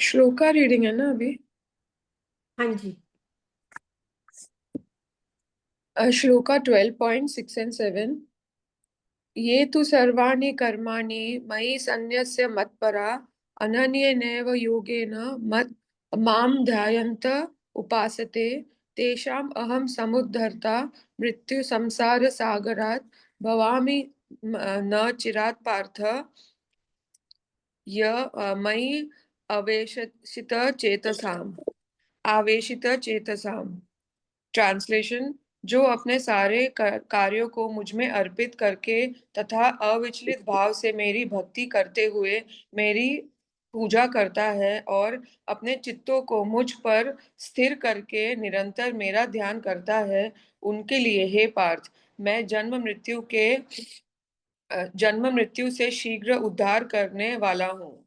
Shloka reading है ना अभी। हाँ जी। श्लोका 12.6 and 7। ये तु सर्वाणि कर्माणि मयि सन्न्यस्य मत्परा अनन्येनैव योगेन मां ध्यायन्त उपासते तेषाम् अहं समुद्धर्ता मृत्यु संसार सागरात् भवामि न चिरात् पार्थ मयि अवेशित चेतसाम आवेशित चेतसाम। ट्रांसलेशन। जो अपने सारे कार्यों को मुझ में अर्पित करके तथा अविचलित भाव से मेरी भक्ति करते हुए मेरी पूजा करता है और अपने चित्तों को मुझ पर स्थिर करके निरंतर मेरा ध्यान करता है, उनके लिए हे पार्थ मैं जन्म मृत्यु से शीघ्र उद्धार करने वाला हूँ।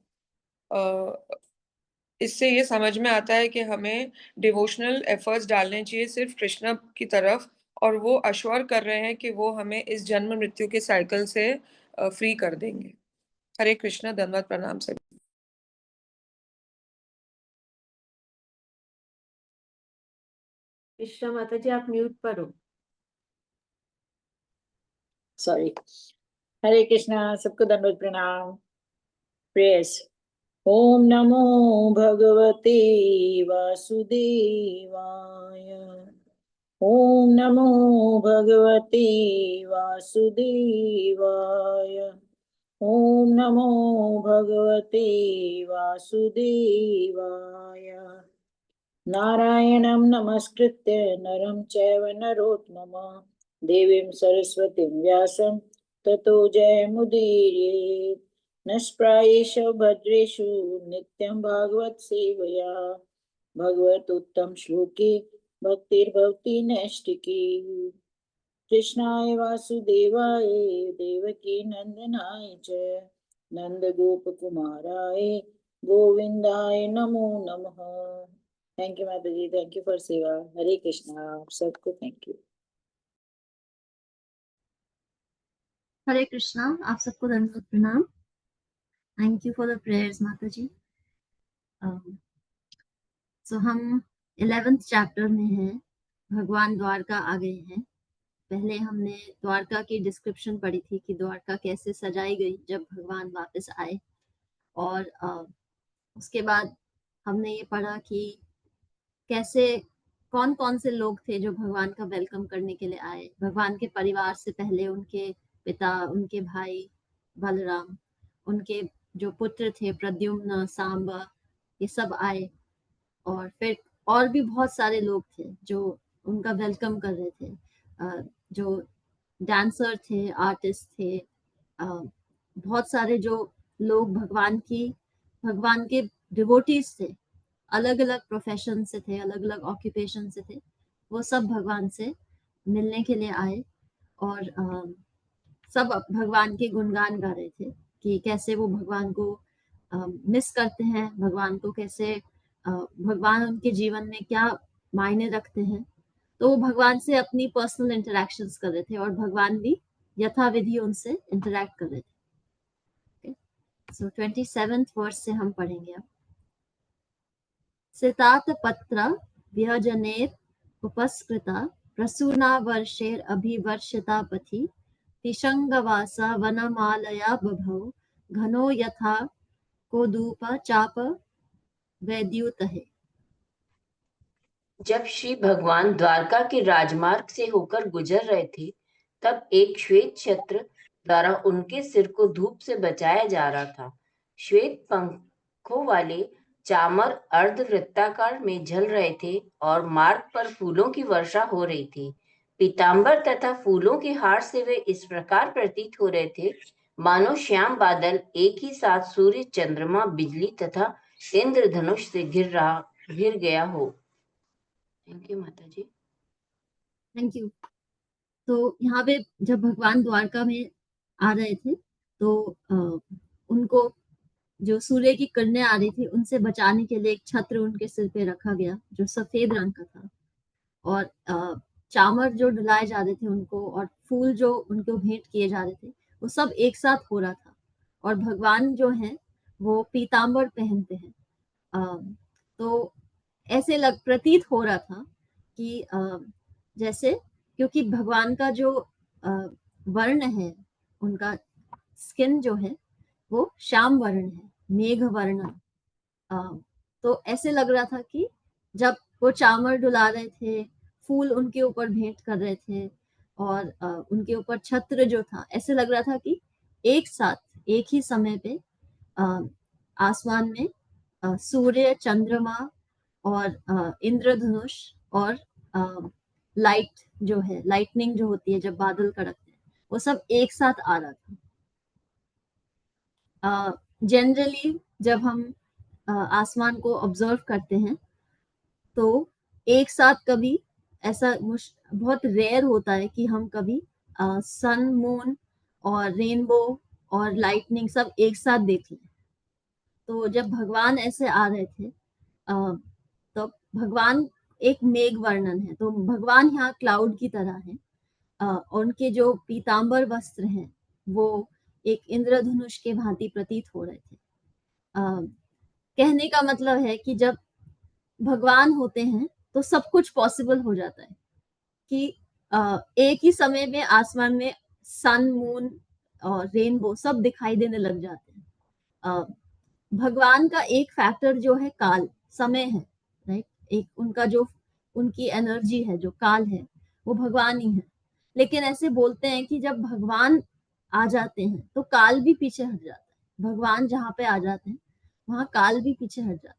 इससे ये समझ में आता है कि हमें डिवोशनल एफर्ट्स डालने चाहिए सिर्फ कृष्ण की तरफ, और वो अश्योर कर रहे हैं कि वो हमें इस जन्म मृत्यु के साइकिल से फ्री कर देंगे। हरे कृष्ण, धन्यवाद, प्रणाम सभी। कृष्णा माता जी, आप म्यूट पर हो। सॉरी। हरे कृष्णा, सबको दंडवत प्रणाम। प्रेयर्स। ओम नमो भगवते वासुदेवाय। ओम नमो भगवते वासुदेवाय। ओम नमो भगवते वासुदेवाय। नारायणं नमस्कृत्य नरं चैव नरोत्तमं देवीं सरस्वतीं व्यासं ततो जयमुदीरयेत्। नष्प्रायेषु भद्रेषु नित्यं भागवत सेवया भगवतोत्तम श्लोके भक्तिर्भवति नैष्टिकी। कृष्णाय वासुदेवाय देवकी नंदनाय च नंदगोपकुमाराय गोविंदाय नमो नमः। थैंक यू माता जी, थैंक यू फॉर सेवा। हरे कृष्णा, आप सबको थैंक यू। हरे कृष्णा, आप सबको दंडवत प्रणाम। Thank you for the prayers माता जी। सो हम 11th चैप्टर में हैं, भगवान द्वारका आ गए हैं। पहले हमने द्वारका की डिस्क्रिप्शन पढ़ी थी कि द्वारका कैसे सजाई गई जब भगवान वापस आए, और उसके बाद हमने ये पढ़ा कि कैसे कौन कौन से लोग थे जो भगवान का वेलकम करने के लिए आए। भगवान के परिवार से पहले उनके पिता, उनके भाई बलराम, उनके जो पुत्र थे प्रद्युम्न, सांबा, ये सब आए। और फिर और भी बहुत सारे लोग थे जो उनका वेलकम कर रहे थे, जो डांसर थे, आर्टिस्ट थे, बहुत सारे जो लोग भगवान के डिवोटीज थे, अलग अलग प्रोफेशन से थे, अलग अलग ऑक्यूपेशन से थे। वो सब भगवान से मिलने के लिए आए और सब भगवान के गुणगान गा रहे थे कि कैसे वो भगवान को मिस करते हैं, भगवान को कैसे भगवान उनके जीवन में क्या मायने रखते हैं। तो वो भगवान से अपनी पर्सनल इंटरेक्शंस कर रहे थे और भगवान भी यथाविधि उनसे इंटरेक्ट कर रहे थे। सो 27th वर्स से हम पढ़ेंगे अब। सितात पत्र व्यजनेर उपस्कृता प्रसूना वर्षेर अभिवर्षिता पथि तिशंगवासा वनमालया बभौ घनो यथा कोदूप चाप वैद्युत है। जब श्री भगवान द्वारका के राजमार्ग से होकर गुजर रहे थे, तब एक श्वेत छत्र द्वारा उनके सिर को धूप से बचाया जा रहा था। श्वेत पंखों वाले चामर अर्धवृत्ताकार में झल रहे थे और मार्ग पर फूलों की वर्षा हो रही थी। पीतांबर तथा फूलों के हार से वे इस प्रकार प्रतीत हो रहे थे मानो श्याम बादल एक ही साथ सूर्य, चंद्रमा, बिजली तथा इंद्रधनुष से घिर गया हो। थैंक यू माता जी। Thank you. तो यहाँ पे जब भगवान द्वारका में आ रहे थे तो उनको जो सूर्य की किरणें आ रही थी उनसे बचाने के लिए एक छत्र उनके सिर पे रखा गया जो सफेद रंग का था, और चामर जो डुलाए जा रहे थे उनको, और फूल जो उनको भेंट किए जा रहे थे, वो सब एक साथ हो रहा था। और भगवान जो हैं वो पीतांबर पहनते हैं, तो ऐसे प्रतीत हो रहा था कि जैसे, क्योंकि भगवान का जो वर्ण है, उनका स्किन जो है वो श्याम वर्ण है, मेघ वर्ण। तो ऐसे लग रहा था कि जब वो चामर डुला रहे थे, फूल उनके ऊपर भेंट कर रहे थे और उनके ऊपर छत्र जो था, ऐसे लग रहा था कि एक साथ एक ही समय पे आसमान में सूर्य, चंद्रमा और इंद्रधनुष और लाइट जो है, लाइटनिंग जो होती है जब बादल कड़कते हैं, वो सब एक साथ आ रहा था। जनरली जब हम आसमान को ऑब्जर्व करते हैं तो एक साथ कभी ऐसा बहुत रेयर होता है कि हम कभी सन, मून और रेनबो और लाइटनिंग सब एक साथ देख लें। तो जब भगवान ऐसे आ रहे थे तो भगवान एक मेघ वर्णन है, तो भगवान यहाँ क्लाउड की तरह है। और उनके जो पीतांबर वस्त्र हैं वो एक इंद्रधनुष के भांति प्रतीत हो रहे थे। कहने का मतलब है कि जब भगवान होते हैं तो सब कुछ पॉसिबल हो जाता है कि एक ही समय में आसमान में सन, मून और रेनबो सब दिखाई देने लग जाते हैं। भगवान का एक फैक्टर जो है काल, समय है, राइट। एक उनका जो उनकी एनर्जी है, जो काल है, वो भगवान ही है। लेकिन ऐसे बोलते हैं कि जब भगवान आ जाते हैं तो काल भी पीछे हट जाता है। भगवान जहाँ पे आ जाते हैं वहां काल भी पीछे हट जाता है।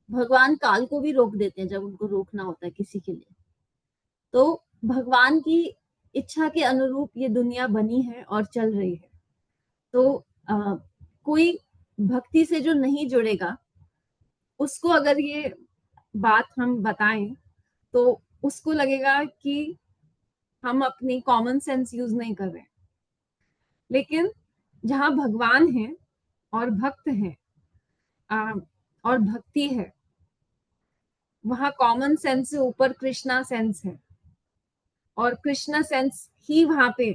भगवान काल को भी रोक देते हैं जब उनको रोकना होता है किसी के लिए। तो भगवान की इच्छा के अनुरूप ये दुनिया बनी है और चल रही है। तो कोई भक्ति से जो नहीं जुड़ेगा, उसको अगर ये बात हम बताएं तो उसको लगेगा कि हम अपनी कॉमन सेंस यूज नहीं कर रहे। लेकिन जहां भगवान है और भक्त है और भक्ति है, वहां कॉमन सेंस से ऊपर कृष्णा सेंस है, और कृष्णा सेंस ही वहां पे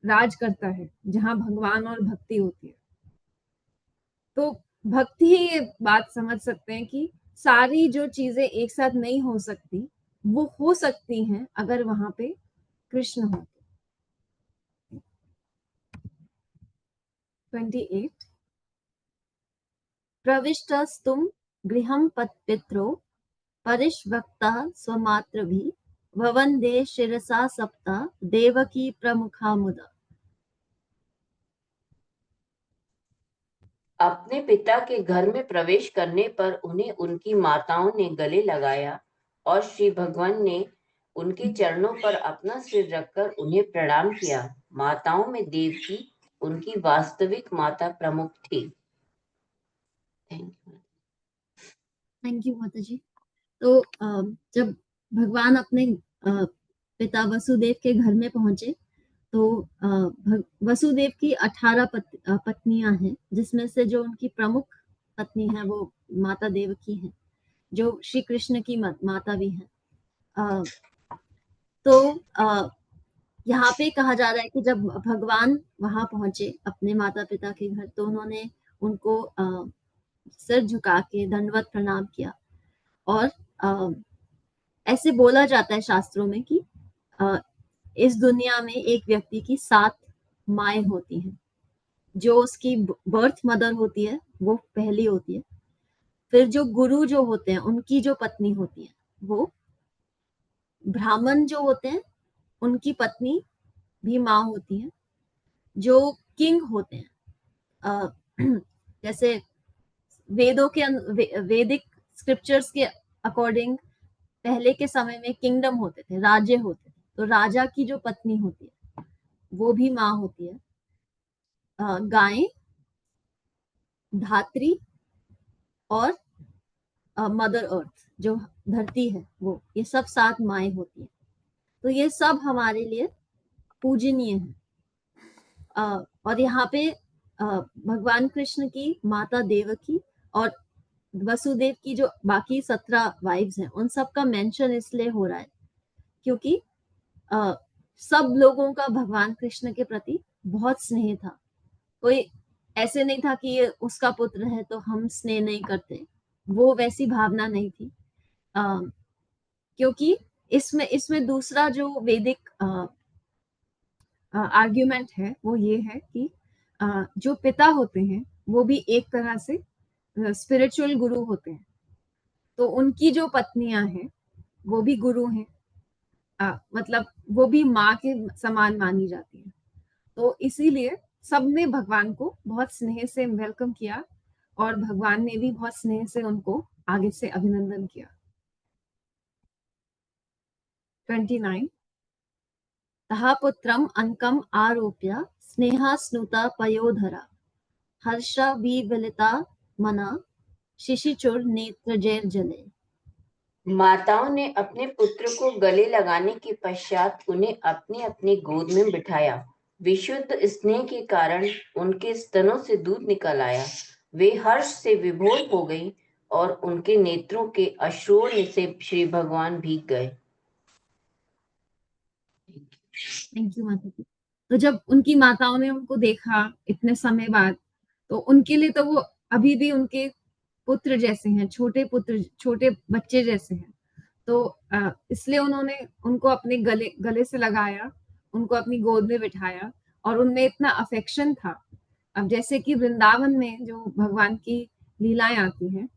राज करता है जहां भगवान और भक्ति होती है। तो भक्ति ही ये बात समझ सकते हैं कि सारी जो चीजें एक साथ नहीं हो सकती, वो हो सकती हैं अगर वहां पे कृष्ण हो। 28 प्रविष्टस्तुम गृहं पित्रो परिष्वक्तः स्वमात्रभिः भवन्ते शिरसा सप्ता देवकी प्रमुखा मुदा। अपने पिता के घर में प्रवेश करने पर उन्हें उनकी माताओं ने गले लगाया और श्री भगवान ने उनके चरणों पर अपना सिर रखकर उन्हें प्रणाम किया। माताओं में देवकी उनकी वास्तविक माता प्रमुख थी। थैंक यू माता जी। तो जब भगवान अपने पिता वसुदेव के घर में पहुंचे तो वसुदेव की 18 पत्नियां हैं, जिसमें से जो उनकी प्रमुख पत्नी है वो माता देवकी है, जो श्री कृष्ण की माता भी है। तो यहाँ पे कहा जा रहा है कि जब भगवान वहां पहुंचे अपने माता पिता के घर, तो उन्होंने उनको सिर झुका के दंडवत प्रणाम किया। और ऐसे बोला जाता है शास्त्रों में कि इस दुनिया में एक व्यक्ति की 7 माएँ होती हैं। जो उसकी बर्थ मदर होती है वो पहली होती है, फिर जो गुरु जो होते हैं उनकी जो पत्नी होती है वो, ब्राह्मण जो होते हैं उनकी पत्नी भी माँ होती है, जो किंग होते हैं जैसे वेदों के वैदिक स्क्रिप्चर्स के अकॉर्डिंग पहले के समय में किंगडम होते थे, राज्य होते थे, तो राजा की जो पत्नी होती है वो भी माँ होती है। गाय, धात्री और मदर अर्थ जो धरती है, वो ये सब 7 माएँ होती है। तो ये सब हमारे लिए पूजनीय है। और यहाँ पे भगवान कृष्ण की माता देवकी और वसुदेव की जो बाकी 17 वाइफ्स हैं उन सब का मेंशन इसलिए हो रहा है क्योंकि सब लोगों का भगवान कृष्ण के प्रति बहुत स्नेह था। कोई ऐसे नहीं था कि ये उसका पुत्र है तो हम स्नेह नहीं करते, वो वैसी भावना नहीं थी। क्योंकि इसमें दूसरा जो वैदिक आर्ग्यूमेंट है वो ये है कि जो पिता होते हैं वो भी एक तरह से स्पिरिचुअल गुरु होते हैं, तो उनकी जो पत्नियां हैं वो भी गुरु हैं, मतलब वो भी माँ के समान मानी जाती है। तो इसीलिए सबने भगवान को बहुत स्नेह से वेलकम किया और भगवान ने भी बहुत स्नेह से उनको आगे से अभिनंदन किया। 29 तहा पुत्रम अंकम आरोप्य स्नेहा स्नुता पयोधरा हर्षा विवलिता मना शिशिचुर नेत्र जैर जले। माताओं ने अपने पुत्र को गले लगाने के पश्चात उन्हें अपनी अपनी गोद में बिठाया। विशुद्ध स्नेह के कारण उनके स्तनों से दूध निकल आया। वे हर्ष से विभोर हो गई और उनके नेत्रों के अश्रुओं से श्री भगवान भीग गए। थैंक यू माता जी। तो जब उनकी माताओं ने उनको देखा इतने समय बाद, तो उनके लिए तो वो अभी भी उनके पुत्र जैसे हैं, छोटे बच्चे जैसे हैं। तो इसलिए उन्होंने उनको अपने गले से लगाया, उनको अपनी गोद में बिठाया और उनमें इतना अफेक्शन था। अब जैसे कि वृंदावन में जो भगवान की लीलाएं आती हैं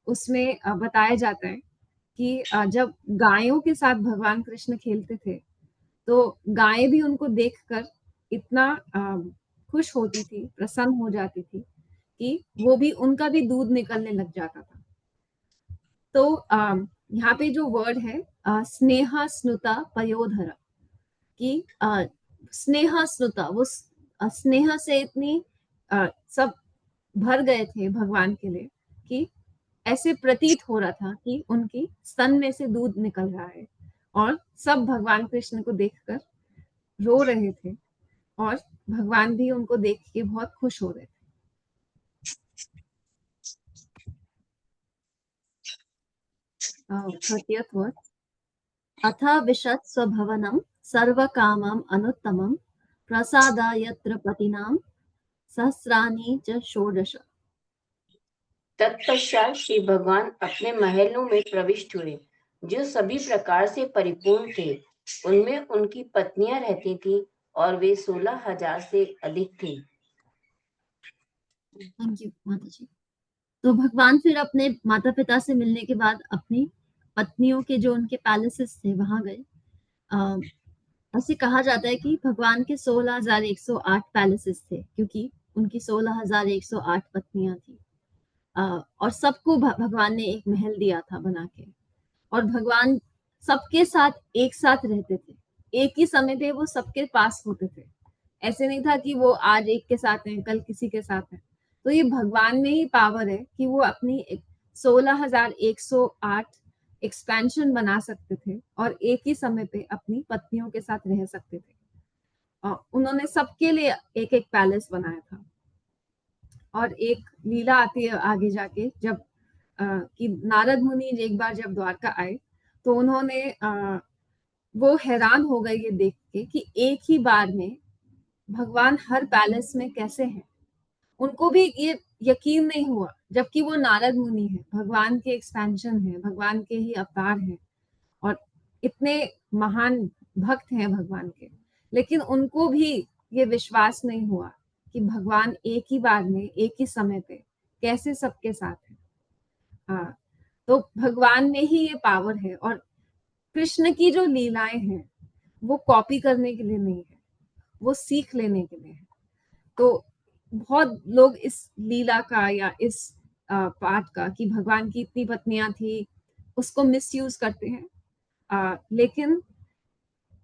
उसमें बताया जाता है कि जब गायों के साथ भगवान कृष्ण खेलते थे तो गायें भी उनको देखकर इतना खुश होती थी, प्रसन्न हो जाती थी कि वो भी उनका भी दूध निकलने लग जाता था। तो यहाँ पे जो वर्ड है स्नेहा स्नुता पयोधरा कि स्नेहा स्नुता, वो स्नेह से इतनी सब भर गए थे भगवान के लिए कि ऐसे प्रतीत हो रहा था कि उनकी स्तन में से दूध निकल रहा है और सब भगवान कृष्ण को देखकर रो रहे थे और भगवान भी उनको देख के बहुत खुश हो रहे थे। थर्टियथ वर्ड अथ विशत् स्वभवनं सर्वकामम् अनुत्तमं प्रसादायत्र पतिनां सहस्राणि च षोडश। तत्पश्चात श्री भगवान अपने महलों में प्रविष्ट हुए जो सभी प्रकार से परिपूर्ण थे। उनमें उनकी पत्नियां रहती थीं और वे 16,000 से अधिक थीं। थैंक यू माता जी। तो भगवान फिर अपने माता पिता से मिलने के बाद अपनी पत्नियों के जो उनके पैलेसेस थे वहां गए। ऐसे कहा जाता है कि भगवान के 16,108 पैलेसेस थे क्योंकि उनकी 16,108 पत्नियां थी। और सबको भगवान ने एक महल दिया था बना के और भगवान सबके साथ एक साथ रहते थे, एक ही समय पे वो सबके पास होते थे। ऐसे नहीं था कि वो आज एक के साथ हैं कल किसी के साथ हैं। तो ये भगवान में ही पावर है कि वो अपनी 16,108 एक्सपेंशन बना सकते थे और एक ही समय पे अपनी पत्नियों के साथ रह सकते थे। और उन्होंने सबके लिए एक एक पैलेस बनाया था। और एक लीला आती है आगे जाके जब कि नारद मुनि एक बार जब द्वारका आए तो उन्होंने वो हैरान हो गए ये देख के कि एक ही बार में भगवान हर पैलेस में कैसे हैं। उनको भी ये यकीन नहीं हुआ जबकि वो नारद मुनि है, भगवान के एक्सपेंशन है, भगवान के ही अवतार हैं और इतने महान भक्त हैं भगवान के, लेकिन उनको भी ये विश्वास नहीं हुआ कि भगवान एक ही बार में एक ही समय पे कैसे सबके साथ है। तो भगवान में ही ये पावर है और कृष्ण की जो लीलाएं हैं वो कॉपी करने के लिए नहीं है, वो सीख लेने के लिए है। तो बहुत लोग इस लीला का या इस पाठ का कि भगवान की इतनी पत्नियां थी उसको मिसयूज करते हैं। लेकिन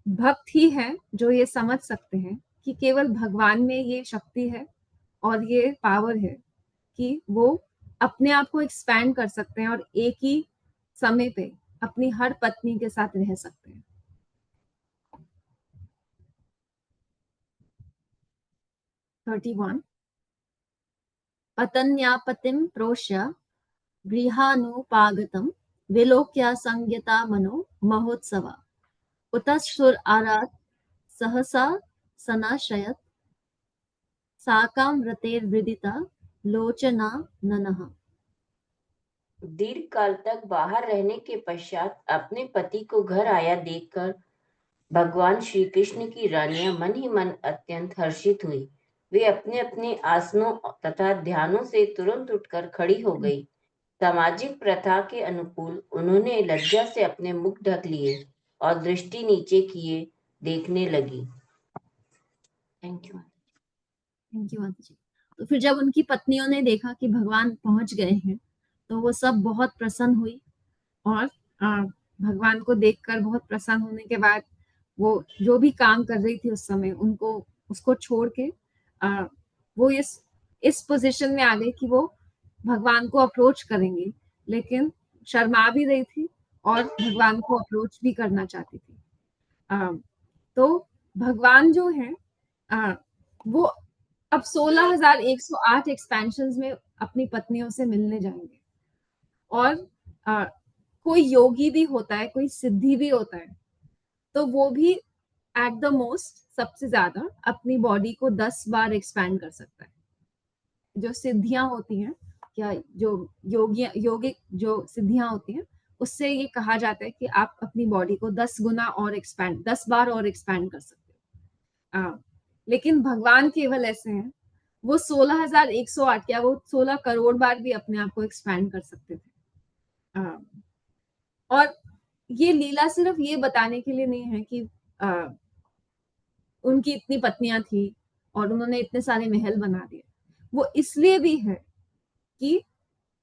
भक्त ही है जो ये समझ सकते हैं कि केवल भगवान में ये शक्ति है और ये पावर है कि वो अपने आप को एक्सपैंड कर सकते हैं और एक ही समय पे अपनी हर पत्नी के साथ रह सकते हैं। पतन्यापतिं प्रोष्य गृहानुपागतं विलोक्य संज्ञता मनो महोत्सवा उतस्तुर आरात सहसा सनाशयत साकां व्रतेर्विदिता लोचना ननः। दीर्घ काल तक बाहर रहने के पश्चात अपने पति को घर आया देखकर भगवान श्री कृष्ण की रानियां मन ही मन अत्यंत हर्षित हुई। वे अपने अपने आसनों तथा ध्यानों से तुरंत उठकर खड़ी हो गई। सामाजिक प्रथा के अनुकूल उन्होंने लज्जा से अपने मुख ढक लिए और दृष्टि नीचे किए देखने लगी। Thank you. थैंक यू माता जी। तो फिर जब उनकी पत्नियों ने देखा कि भगवान पहुंच गए हैं, तो वो सब बहुत प्रसन्न हुई और भगवान को देखकर बहुत प्रसन्न होने के बाद वो जो भी काम कर रही थी उस समय उनको उसको छोड़ के वो इस पोजीशन में आ गई कि वो भगवान को अप्रोच करेंगी, लेकिन शर्मा भी रही थी और भगवान को अप्रोच भी करना चाहती थी। तो भगवान जो है वो अब 16,108 एक्सपेंशंस में अपनी पत्नियों से मिलने जाएंगे। और कोई योगी भी होता है, कोई सिद्धि भी होता है, तो वो भी एट द मोस्ट सबसे ज्यादा अपनी बॉडी को 10 बार एक्सपैंड कर सकता है। जो सिद्धियां होती हैं, या जो योगिक जो सिद्धियां होती हैं, उससे ये कहा जाता है कि आप अपनी बॉडी को 10 गुना और 10 बार और एक्सपैंड कर सकते हो। लेकिन भगवान केवल ऐसे हैं, वो 16,108 क्या वो 16 करोड़ बार भी अपने आप को एक्सपैंड कर सकते थे। और ये लीला सिर्फ ये बताने के लिए नहीं है कि उनकी इतनी पत्नियां थी और उन्होंने इतने सारे महल बना दिए। वो इसलिए भी है कि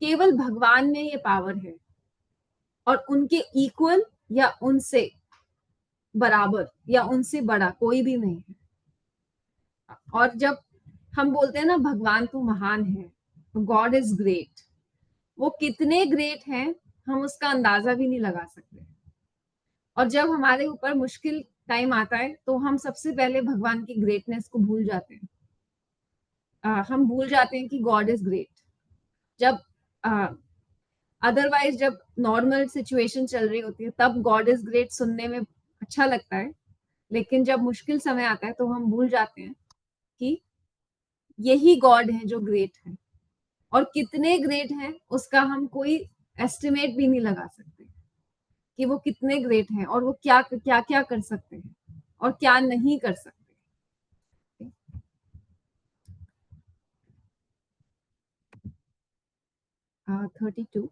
केवल भगवान में ये पावर है और उनके इक्वल या उनसे बराबर या उनसे बड़ा कोई भी नहीं है। और जब हम बोलते हैं ना भगवान तो महान है, गॉड इज ग्रेट, वो कितने ग्रेट हैं हम उसका अंदाजा भी नहीं लगा सकते। और जब हमारे ऊपर मुश्किल टाइम आता है तो हम सबसे पहले भगवान की ग्रेटनेस को भूल जाते हैं। हम भूल जाते हैं कि गॉड इज ग्रेट। जब अदरवाइज जब नॉर्मल सिचुएशन चल रही होती है तब गॉड इज ग्रेट सुनने में अच्छा लगता है, लेकिन जब मुश्किल समय आता है तो हम भूल जाते हैं कि यही गॉड है जो ग्रेट है, और कितने ग्रेट हैं उसका हम कोई एस्टिमेट भी नहीं लगा सकते कि वो कितने ग्रेट हैं और वो क्या क्या क्या कर सकते हैं और क्या नहीं कर सकते। 32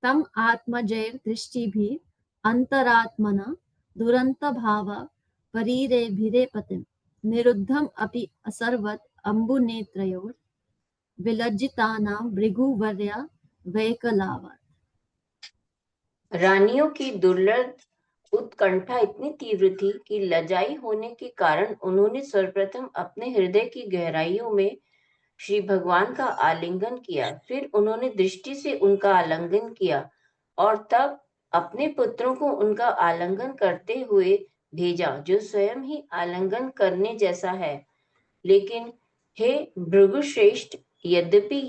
तम आत्मजैर दृष्टिभिः अंतरात्मना दुरंत भाव परीरेभिरे पतिम निरुद्धम अपि असर्वत अम्बुनेत्रयोर विलज्जितानां भृगुवर्या वैकलावा। रानियों की दुर्लभ उत्कंठा इतनी तीव्र थी कि लजाई होने के कारण उन्होंने सर्वप्रथम अपने हृदय की गहराइयों में श्री भगवान का आलिंगन किया, फिर उन्होंने दृष्टि से उनका आलिंगन किया और तब अपने पुत्रों को उनका आलिंगन करते हुए भेजा, जो स्वयं ही आलिंगन करने जैसा है। लेकिन हे भृगुश्रेष्ठ, यद्यपि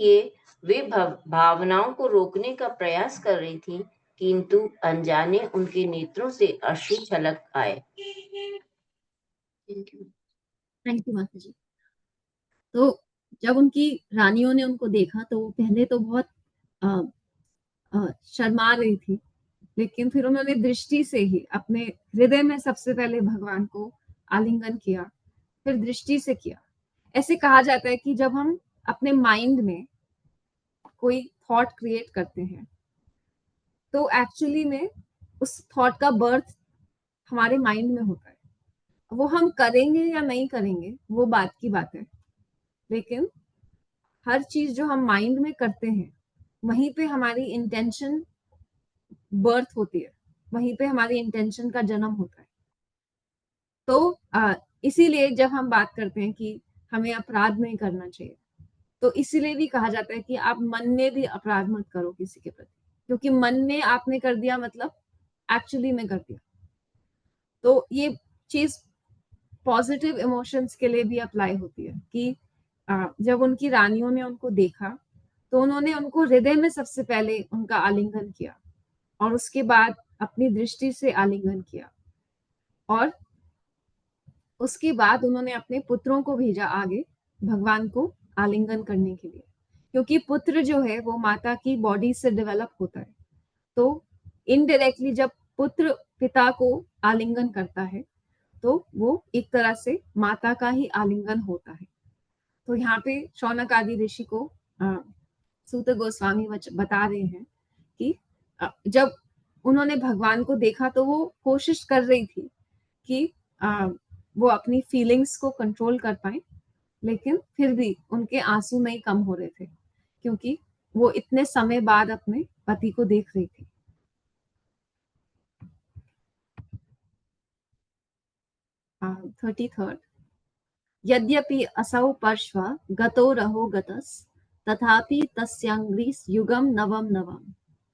वे भावनाओं को रोकने का प्रयास कर रही थी, किंतु अनजाने उनके नेत्रों से अश्रु छलक आए। थैंक यू माता जी। तो जब उनकी रानियों ने उनको देखा तो वो पहले तो बहुत शर्मा रही थी, लेकिन फिर उन्होंने दृष्टि से ही अपने हृदय में सबसे पहले भगवान को आलिंगन किया, फिर दृष्टि से किया। ऐसे कहा जाता है कि जब हम अपने माइंड में कोई थॉट क्रिएट करते हैं तो एक्चुअली में उस थॉट का बर्थ हमारे माइंड में होता है। वो हम करेंगे या नहीं करेंगे वो बात की बात है, लेकिन हर चीज जो हम माइंड में करते हैं वहीं पे हमारी इंटेंशन बर्थ होती है, वहीं पे हमारी इंटेंशन का जन्म होता है। तो इसीलिए जब हम बात करते हैं कि हमें अपराध नहीं करना चाहिए, तो इसीलिए भी कहा जाता है कि आप मन में भी अपराध मत करो किसी के प्रति, क्योंकि मन में आपने कर दिया मतलब एक्चुअली में कर दिया। तो ये चीज पॉजिटिव इमोशंस के लिए भी अप्लाई होती है कि जब उनकी रानियों ने उनको देखा तो उन्होंने उनको हृदय में सबसे पहले उनका आलिंगन किया और उसके बाद अपनी दृष्टि से आलिंगन किया, और उसके बाद उन्होंने अपने पुत्रों को भेजा आगे भगवान को आलिंगन करने के लिए, क्योंकि पुत्र जो है वो माता की बॉडी से डेवलप होता है। तो इनडायरेक्टली जब पुत्र पिता को आलिंगन करता है तो वो एक तरह से माता का ही आलिंगन होता है। तो यहाँ पे शौनक आदि ऋषि को सूत गोस्वामी बता रहे हैं कि जब उन्होंने भगवान को देखा तो वो कोशिश कर रही थी कि वो अपनी फीलिंग्स को कंट्रोल कर पाए, लेकिन फिर भी उनके आंसू नहीं कम हो रहे थे क्योंकि वो इतने समय बाद अपने पति को देख रही थी। थर्टी थर्ड, यद्यपि असौ पर्श्व गतो रहो गतस् तथापि तस्यांग्रीस् युगम नवम नवम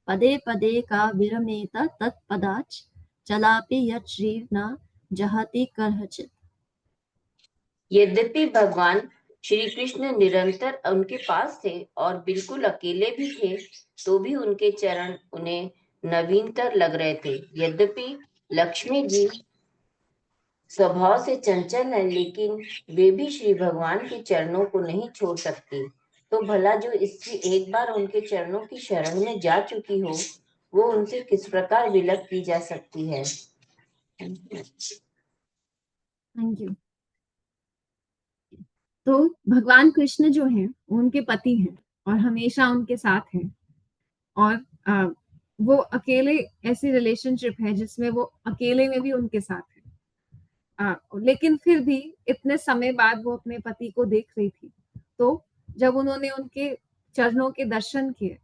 पदे पदे का विरमेत तत्पदाच चलापि यत् श्रीर न जहति करहचित। यद्यपि भगवान श्री कृष्ण निरंतर उनके पास थे और बिल्कुल अकेले भी थे, तो भी उनके चरण उन्हें नवीनतर लग रहे थे। यद्यपि लक्ष्मी जी स्वभाव से चंचल है, लेकिन वे भी श्री भगवान के चरणों को नहीं छोड़ सकती। तो भला जो स्त्री एक बार उनके चरणों की शरण में जा चुकी हो, वो उनसे किस प्रकार विलग की जा सकती है। Thank you. तो भगवान कृष्ण जो हैं उनके पति हैं और हमेशा उनके साथ हैं, और वो अकेले ऐसी रिलेशनशिप है जिसमें वो अकेले में भी उनके साथ है। लेकिन फिर भी इतने समय बाद वो अपने पति को देख रही थी, तो जब उन्होंने उनके चरणों के दर्शन किए,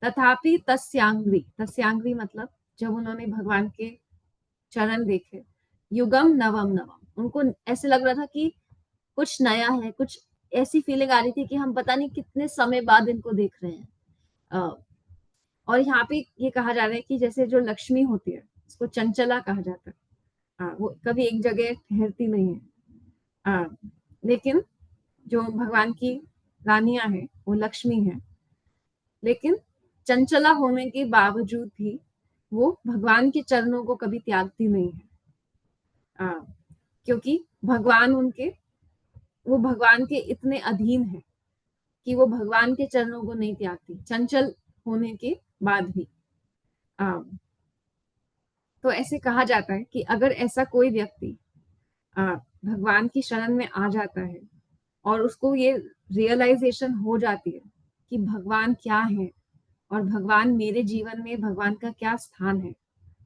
तथापि तस्यांग्री मतलब जब उन्होंने भगवान के चरण देखे, युगम नवम नवम, उनको ऐसे लग रहा था कि कुछ नया है, कुछ ऐसी फीलिंग आ रही थी कि हम पता नहीं कितने समय बाद इनको देख रहे हैं। और यहाँ पे ये कहा जा रहा है कि जैसे जो लक्ष्मी होती है उसको चंचला कहा जाता है, वो कभी एक जगह ठहरती नहीं है। लेकिन जो भगवान की रानियां हैं वो लक्ष्मी है, लेकिन चंचला होने के बावजूद भी वो भगवान के चरणों को कभी त्यागती नहीं है, क्योंकि वो भगवान के इतने अधीन है कि वो भगवान के चरणों को नहीं त्यागती, चंचल होने के बाद भी। तो ऐसे कहा जाता है कि अगर ऐसा कोई व्यक्ति भगवान की शरण में आ जाता है और उसको ये रियलाइजेशन हो जाती है कि भगवान क्या है और भगवान मेरे जीवन में, भगवान का क्या स्थान है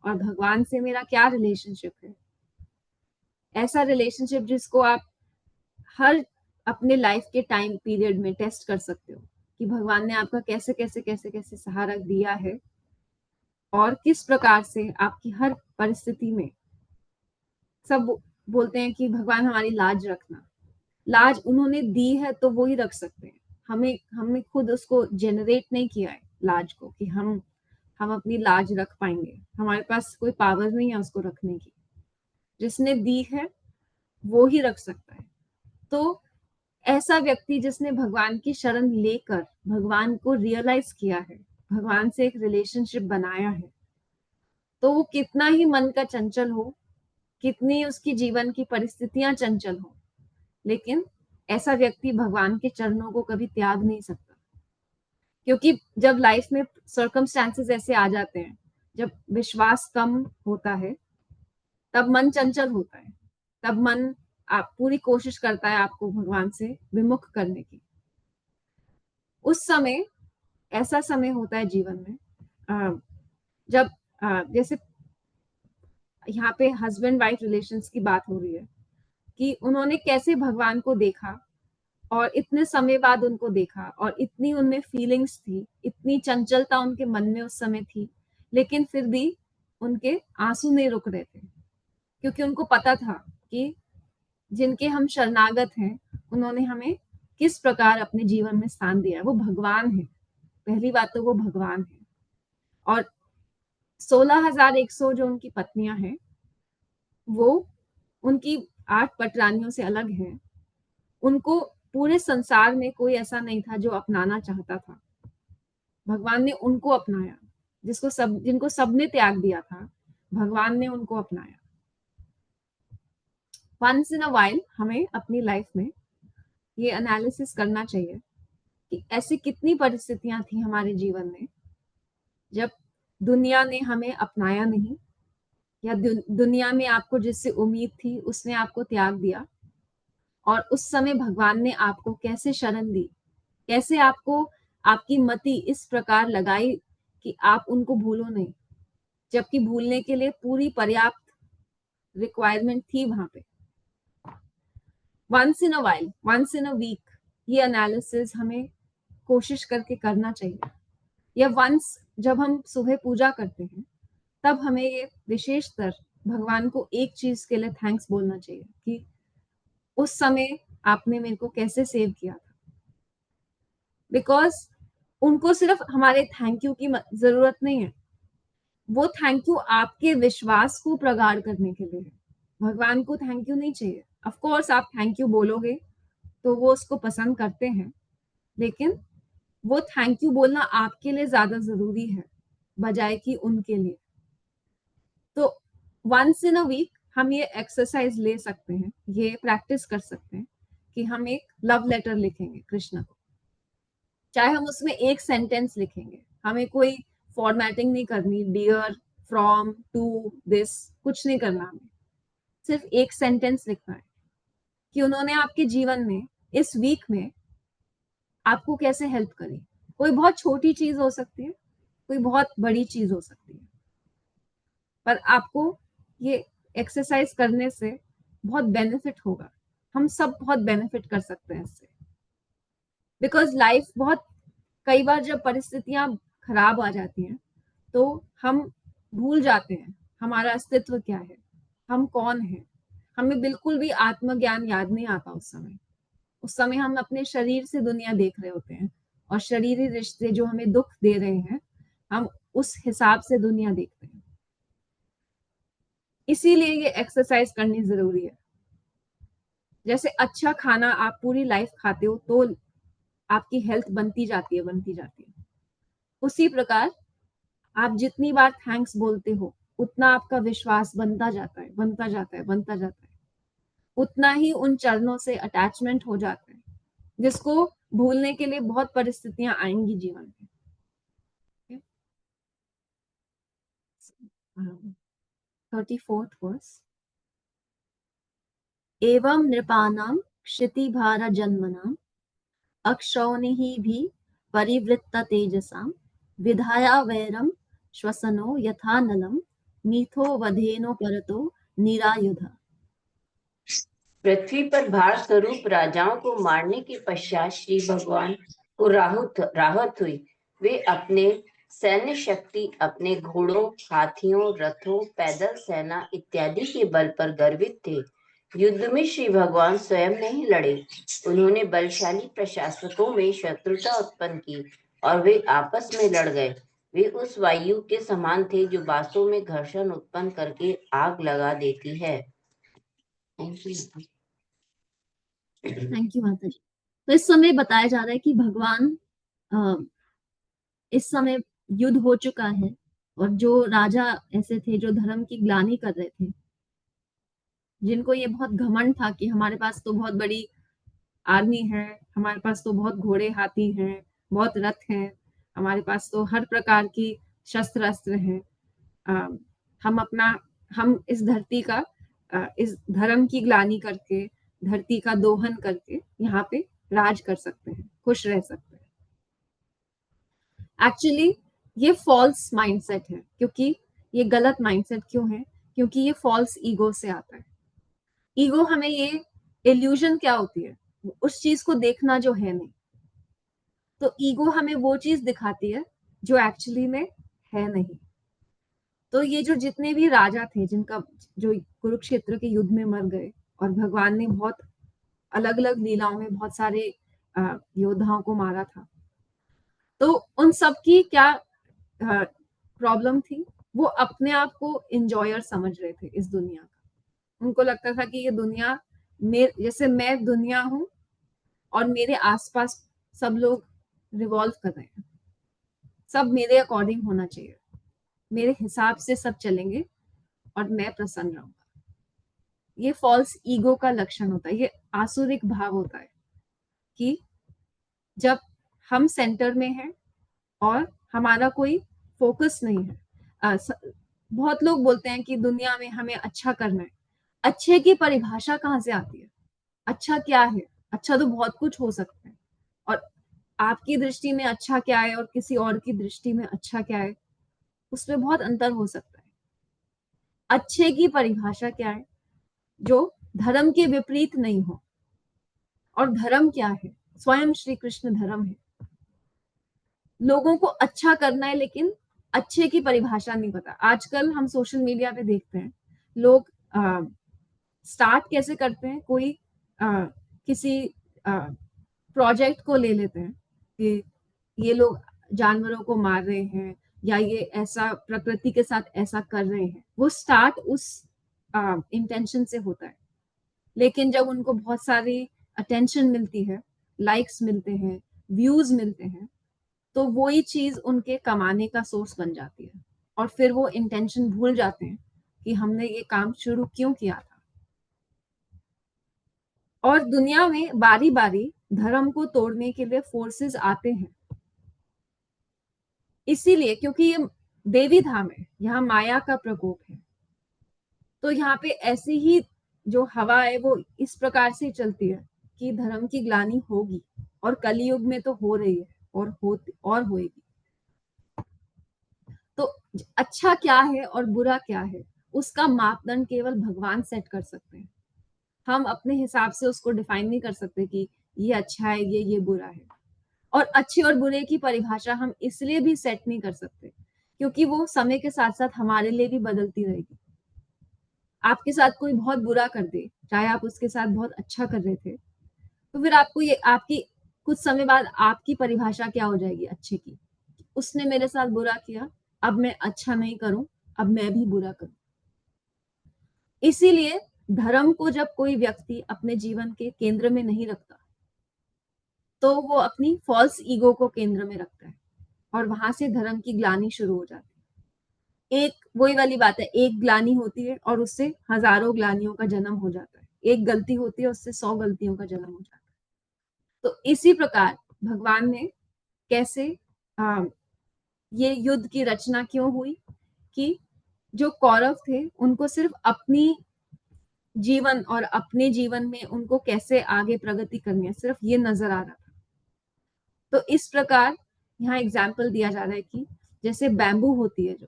और भगवान से मेरा क्या रिलेशनशिप है, ऐसा रिलेशनशिप जिसको आप हर अपने लाइफ के टाइम पीरियड में टेस्ट कर सकते हो कि भगवान ने आपका कैसे कैसे कैसे कैसे सहारा दिया है और किस प्रकार से आपकी हर परिस्थिति में। सब बोलते हैं कि भगवान हमारी लाज रखना, लाज उन्होंने दी है तो वो ही रख सकते हैं, हमने खुद उसको जेनरेट नहीं किया है लाज को कि हम अपनी लाज रख पाएंगे, हमारे पास कोई पावर नहीं है उसको रखने की, जिसने दी है वो ही रख सकता है। तो ऐसा व्यक्ति जिसने भगवान की शरण लेकर भगवान को रियलाइज किया है, भगवान से एक रिलेशनशिप बनाया है, तो वो कितना ही मन का चंचल हो, कितनी उसकी जीवन की परिस्थितियां चंचल हो, लेकिन ऐसा व्यक्ति भगवान के चरणों को कभी त्याग नहीं सकता। क्योंकि जब लाइफ में सर्कमस्टेंसेस ऐसे आ जाते हैं, जब विश्वास कम होता है, तब मन चंचल होता है, तब मन आप पूरी कोशिश करता है आपको भगवान से विमुख करने की। उस समय ऐसा समय होता है जीवन में जब जैसे यहाँ पे हस्बैंड वाइफ रिलेशंस की बात हो रही है कि उन्होंने कैसे भगवान को देखा और इतने समय बाद उनको देखा और इतनी उनमें फीलिंग्स थी, इतनी चंचलता उनके मन में उस समय थी, लेकिन फिर भी उनके आंसू नहीं रुक रहे थे, क्योंकि उनको पता था कि जिनके हम शरणागत हैं उन्होंने हमें किस प्रकार अपने जीवन में स्थान दिया है। वो भगवान है, पहली बात तो वो भगवान है। और 16,100 जो उनकी पत्नियां हैं वो उनकी 8 पटरानियों से अलग हैं। उनको पूरे संसार में कोई ऐसा नहीं था जो अपनाना चाहता था, भगवान ने उनको अपनाया। जिनको सबने त्याग दिया था, भगवान ने उनको अपनाया। वंस इन अ वाइल हमें अपनी लाइफ में ये एनालिसिस करना चाहिए कि ऐसी कितनी परिस्थितियां थी हमारे जीवन में जब दुनिया ने हमें अपनाया नहीं, या दुनिया में आपको जिससे उम्मीद थी उसने आपको त्याग दिया, और उस समय भगवान ने आपको कैसे शरण दी, कैसे आपको आपकी मति इस प्रकार लगाई कि आप उनको भूलो नहीं, जबकि भूलने के लिए पूरी पर्याप्त रिक्वायरमेंट थी वहां पे। Once in a while, once in a week ये एनालिसिस हमें कोशिश करके करना चाहिए, या वंस जब हम सुबह पूजा करते हैं तब हमें ये विशेषतर भगवान को एक चीज के लिए थैंक्स बोलना चाहिए कि उस समय आपने मेरे को कैसे सेव किया था। बिकॉज उनको सिर्फ हमारे थैंक यू की जरूरत नहीं है, वो थैंक यू आपके विश्वास को प्रगाढ़ करने के लिए है। भगवान को थैंक यू नहीं चाहिए। ऑफ कोर्स आप थैंक यू बोलोगे तो वो उसको पसंद करते हैं, लेकिन वो थैंक यू बोलना आपके लिए ज्यादा जरूरी है बजाय कि उनके लिए। तो वंस इन अ वीक हम ये एक्सरसाइज ले सकते हैं, ये प्रैक्टिस कर सकते हैं कि हम एक लव लेटर लिखेंगे कृष्ण को। चाहे हम उसमें एक सेंटेंस लिखेंगे, हमें कोई फॉर्मेटिंग नहीं करनी, डियर, फ्रॉम, टू, दिस, कुछ नहीं करना, हमें सिर्फ एक सेंटेंस लिखना है कि उन्होंने आपके जीवन में इस वीक में आपको कैसे हेल्प करी। कोई बहुत छोटी चीज हो सकती है, कोई बहुत बड़ी चीज हो सकती है, पर आपको ये एक्सरसाइज करने से बहुत बेनिफिट होगा। हम सब बहुत बेनिफिट कर सकते हैं इससे, बिकॉज लाइफ बहुत, कई बार जब परिस्थितियां खराब आ जाती हैं तो हम भूल जाते हैं हमारा अस्तित्व क्या है, हम कौन हैं। हमें बिल्कुल भी आत्मज्ञान याद नहीं आता उस समय हम अपने शरीर से दुनिया देख रहे होते हैं, और शरीरी रिश्ते जो हमें दुख दे रहे हैं हम उस हिसाब से दुनिया देखते हैं। इसीलिए ये एक्सरसाइज करनी जरूरी है। जैसे अच्छा खाना आप पूरी लाइफ खाते हो तो आपकी हेल्थ बनती जाती है, उसी प्रकार आप जितनी बार थैंक्स बोलते हो उतना आपका विश्वास बनता जाता है, उतना ही उन चरणों से अटैचमेंट हो जाता है, जिसको भूलने के लिए बहुत परिस्थितियां आएंगी जीवन में। 34th verse. एवं नृपाणां क्षितिभार जन्मनां अक्षौनिः भी परिवृत्त तेजसां विधाया वैरम श्वसनो यथा नलं मीथो वधेनो परतो निरायुध। पृथ्वी पर भार स्वरूप राजाओं को मारने के पश्चात श्री भगवान को राहत हुई। वे अपने सैन्य शक्ति, अपने घोड़ों, हाथियों, रथों, पैदल सेना इत्यादि के बल पर गर्वित थे। युद्ध में श्री भगवान स्वयं नहीं लड़े, उन्होंने बलशाली प्रशासकों में शत्रुता उत्पन्न की और वे आपस में लड़ गए। वे उस वायु के समान थे जो बांसों में घर्षण उत्पन्न करके आग लगा देती है। थैंक यू माता जी। तो इस समय बताया जा रहा है कि भगवान इस समय युद्ध हो चुका है, और जो राजा ऐसे थे जो धर्म की ग्लानि कर रहे थे, जिनको ये बहुत घमंड था कि हमारे पास तो बहुत बड़ी आर्मी है, हमारे पास तो बहुत घोड़े हाथी हैं, बहुत रथ हैं, हमारे पास तो हर प्रकार की शस्त्र अस्त्र हैं, हम इस धरती का इस धर्म की ग्लानि करके, धरती का दोहन करके यहाँ पे राज कर सकते हैं, खुश रह सकते हैं। एक्चुअली ये फॉल्स माइंडसेट है। क्योंकि ये गलत माइंडसेट क्यों है? क्योंकि ये फॉल्स ईगो से आता है। ईगो हमें ये इल्यूजन क्या होती है, उस चीज को देखना जो है नहीं। तो ईगो हमें वो चीज दिखाती है जो एक्चुअली में है नहीं। तो ये जो जितने भी राजा थे जिनका जो कुरुक्षेत्र के युद्ध में मर गए, और भगवान ने बहुत अलग अलग लीलाओं में बहुत सारे योद्धाओं को मारा था, तो उन सब की क्या प्रॉब्लम थी? वो अपने आप को इंजॉयर समझ रहे थे इस दुनिया का। उनको लगता था कि ये दुनिया जैसे मैं दुनिया हूं और मेरे आसपास सब लोग रिवॉल्व कर रहे हैं, सब मेरे अकॉर्डिंग होना चाहिए, मेरे हिसाब से सब चलेंगे और मैं प्रसन्न रहूंगा। ये फॉल्स ईगो का लक्षण होता है, ये आसुरिक भाव होता है। कि जब हम सेंटर में हैं और हमारा कोई फोकस नहीं है। बहुत लोग बोलते हैं कि दुनिया में हमें अच्छा करना है। अच्छे की परिभाषा कहाँ से आती है? अच्छा क्या है? अच्छा तो बहुत कुछ हो सकता है, और आपकी दृष्टि में अच्छा क्या है और किसी और की दृष्टि में अच्छा क्या है, उसमें बहुत अंतर हो सकता है। अच्छे की परिभाषा क्या है? जो धर्म के विपरीत नहीं हो। और धर्म क्या है? स्वयं श्री कृष्ण धर्म है। लोगों को अच्छा करना है, लेकिन अच्छे की परिभाषा नहीं पता। आजकल हम सोशल मीडिया पे देखते हैं लोग स्टार्ट कैसे करते हैं, कोई किसी प्रोजेक्ट को ले लेते हैं कि ये लोग जानवरों को मार रहे हैं या ये ऐसा प्रकृति के साथ ऐसा कर रहे हैं। वो स्टार्ट उस इंटेंशन से होता है, लेकिन जब उनको बहुत सारी अटेंशन मिलती है, लाइक्स मिलते हैं, व्यूज मिलते हैं, तो वही चीज उनके कमाने का सोर्स बन जाती है, और फिर वो इंटेंशन भूल जाते हैं कि हमने ये काम शुरू क्यों किया था। और दुनिया में बारी बारी धर्म को तोड़ने के लिए फोर्सेस आते हैं, इसीलिए क्योंकि ये देवी धाम है, यहाँ माया का प्रकोप है। तो यहाँ पे ऐसी ही जो हवा है वो इस प्रकार से चलती है कि धर्म की ग्लानि होगी, और कलयुग में तो हो रही है और होएगी। तो अच्छा क्या है और बुरा क्या है, उसका मापदंड केवल भगवान सेट कर सकते हैं। हम अपने हिसाब से उसको डिफाइन नहीं कर सकते कि ये अच्छा है, ये बुरा है। और अच्छे और बुरे की परिभाषा हम इसलिए भी सेट नहीं कर सकते क्योंकि वो समय के साथ साथ हमारे लिए भी बदलती रहेगी। आपके साथ कोई बहुत बुरा कर दे, चाहे आप उसके साथ बहुत अच्छा कर रहे थे, तो फिर आपको ये आपकी कुछ समय बाद आपकी परिभाषा क्या हो जाएगी अच्छे की? उसने मेरे साथ बुरा किया, अब मैं अच्छा नहीं करूं, अब मैं भी बुरा करूं। इसीलिए धर्म को जब कोई व्यक्ति अपने जीवन के केंद्र में नहीं रखता, तो वो अपनी फॉल्स ईगो को केंद्र में रखता है, और वहां से धर्म की ग्लानि शुरू हो जाती है। एक वही वाली बात है, एक ग्लानि होती है और उससे हजारों ग्लानियों का जन्म हो जाता है। एक गलती होती है, उससे 100 गलतियों का जन्म हो जाता है। तो इसी प्रकार भगवान ने कैसे ये युद्ध की रचना क्यों हुई कि जो कौरव थे उनको सिर्फ अपनी जीवन और अपने जीवन में उनको कैसे आगे प्रगति करनी है, सिर्फ ये नजर आ रहा था। तो इस प्रकार यहाँ एग्जाम्पल दिया जा रहा है कि जैसे बैम्बू होती है, जो